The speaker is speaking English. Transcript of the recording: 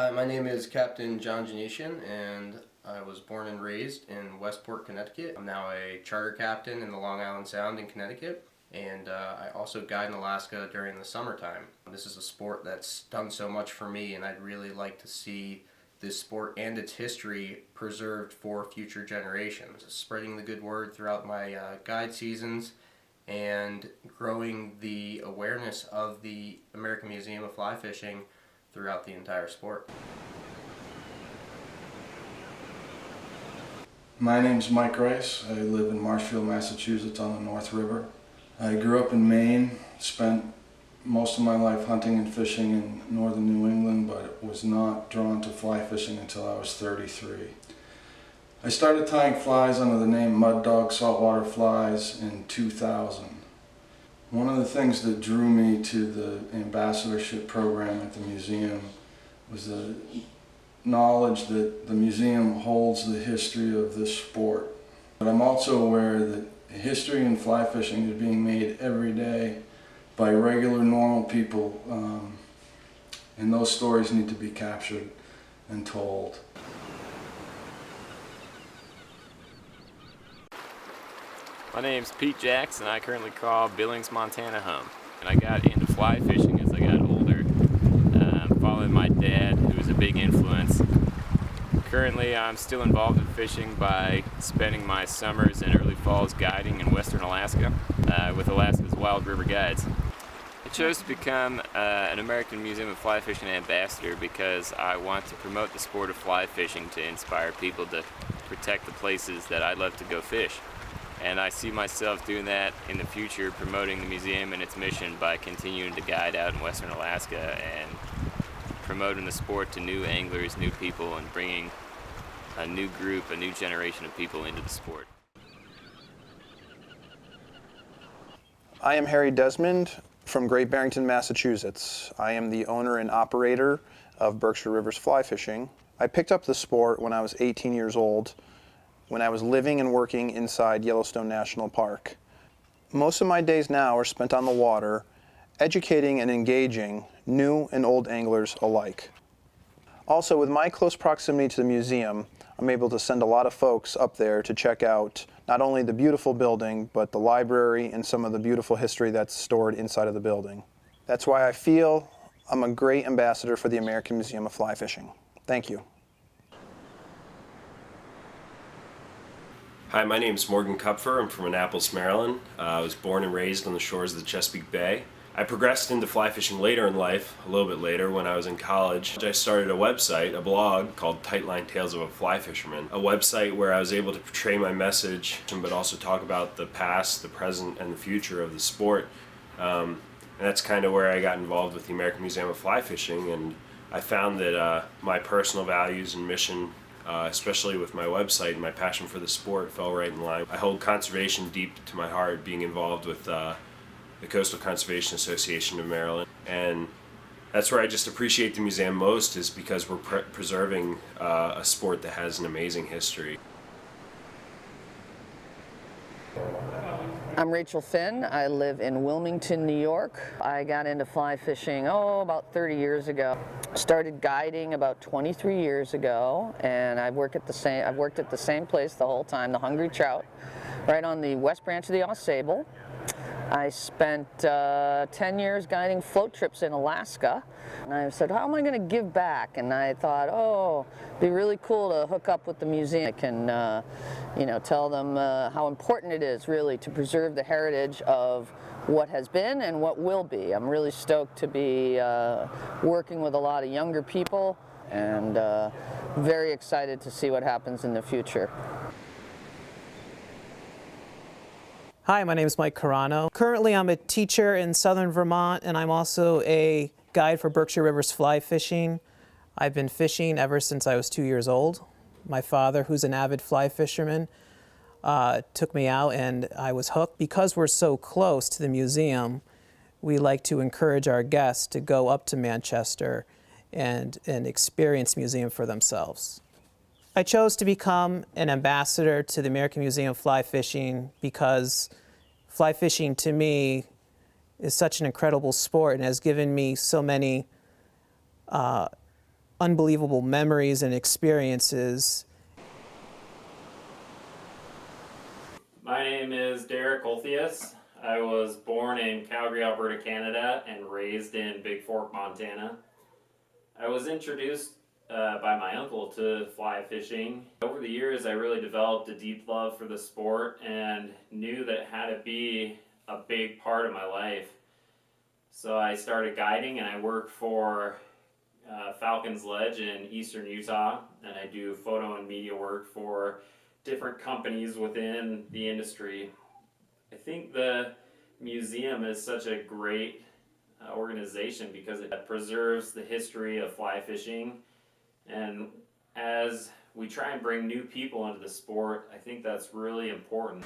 Hi, my name is Captain John Janetian, and I was born and raised in Westport, Connecticut. I'm now a charter captain in the Long Island Sound in Connecticut, and I also guide in Alaska during the summertime. This is a sport that's done so much for me, and I'd really like to see this sport and its history preserved for future generations. Spreading the good word throughout my guide seasons and growing the awareness of the American Museum of Fly Fishing throughout the entire sport. My name's Mike Rice. I live in Marshfield, Massachusetts on the North River. I grew up in Maine, spent most of my life hunting and fishing in northern New England, but was not drawn to fly fishing until I was 33. I started tying flies under the name Mud Dog Saltwater Flies in 2000. One of the things that drew me to the ambassadorship program at the museum was the knowledge that the museum holds the history of this sport. But I'm also aware that history in fly fishing is being made every day by regular, normal people, and those stories need to be captured and told. My name's Pete Jackson. I currently call Billings, Montana home. And I got into fly fishing as I got older, following my dad, who was a big influence. Currently, I'm still involved in fishing by spending my summers and early falls guiding in western Alaska with Alaska's Wild River Guides. I chose to become an American Museum of Fly Fishing ambassador because I want to promote the sport of fly fishing to inspire people to protect the places that I love to go fish. And I see myself doing that in the future, promoting the museum and its mission by continuing to guide out in western Alaska and promoting the sport to new anglers, new people, and bringing a new group, a new generation of people into the sport. I am Harry Desmond from Great Barrington, Massachusetts. I am the owner and operator of Berkshire Rivers Fly Fishing. I picked up the sport when I was 18 years old, when I was living and working inside Yellowstone National Park. Most of my days now are spent on the water, educating and engaging new and old anglers alike. Also, with my close proximity to the museum, I'm able to send a lot of folks up there to check out not only the beautiful building, but the library and some of the beautiful history that's stored inside of the building. That's why I feel I'm a great ambassador for the American Museum of Fly Fishing. Thank you. Hi, my name is Morgan Kupfer. I'm from Annapolis, Maryland. I was born and raised on the shores of the Chesapeake Bay. I progressed into fly fishing later in life, a little bit later when I was in college. I started a website, a blog called Tightline Tales of a Fly Fisherman, a website where I was able to portray my message, but also talk about the past, the present, and the future of the sport. And that's kind of where I got involved with the American Museum of Fly Fishing, and I found that my personal values and mission, especially with my website and my passion for the sport, fell right in line. I hold conservation deep to my heart, being involved with the Coastal Conservation Association of Maryland, and that's where I just appreciate the museum most, is because we're preserving a sport that has an amazing history. I'm Rachel Finn. I live in Wilmington, New York. I got into fly fishing, about 30 years ago. Started guiding about 23 years ago, and I've worked at the same place the whole time, the Hungry Trout, right on the west branch of the Ausable. I spent 10 years guiding float trips in Alaska, and I said, how am I going to give back? And I thought, it'd be really cool to hook up with the museum. I can, tell them how important it is, really, to preserve the heritage of what has been and what will be. I'm really stoked to be working with a lot of younger people, and very excited to see what happens in the future. Hi, my name is Mike Carano. Currently, I'm a teacher in southern Vermont, and I'm also a guide for Berkshire Rivers Fly Fishing. I've been fishing ever since I was 2 years old. My father, who's an avid fly fisherman, took me out, and I was hooked. Because we're so close to the museum, we like to encourage our guests to go up to Manchester and experience the museum for themselves. I chose to become an ambassador to the American Museum of Fly Fishing because fly fishing to me is such an incredible sport and has given me so many unbelievable memories and experiences. My name is Derek Olthius. I was born in Calgary, Alberta, Canada, and raised in Big Fork, Montana. I was introduced by my uncle to fly fishing. Over the years, I really developed a deep love for the sport and knew that it had to be a big part of my life. So I started guiding, and I worked for Falcons Ledge in eastern Utah, and I do photo and media work for different companies within the industry. I think the museum is such a great organization because it preserves the history of fly fishing, and as we try and bring new people into the sport, I think that's really important.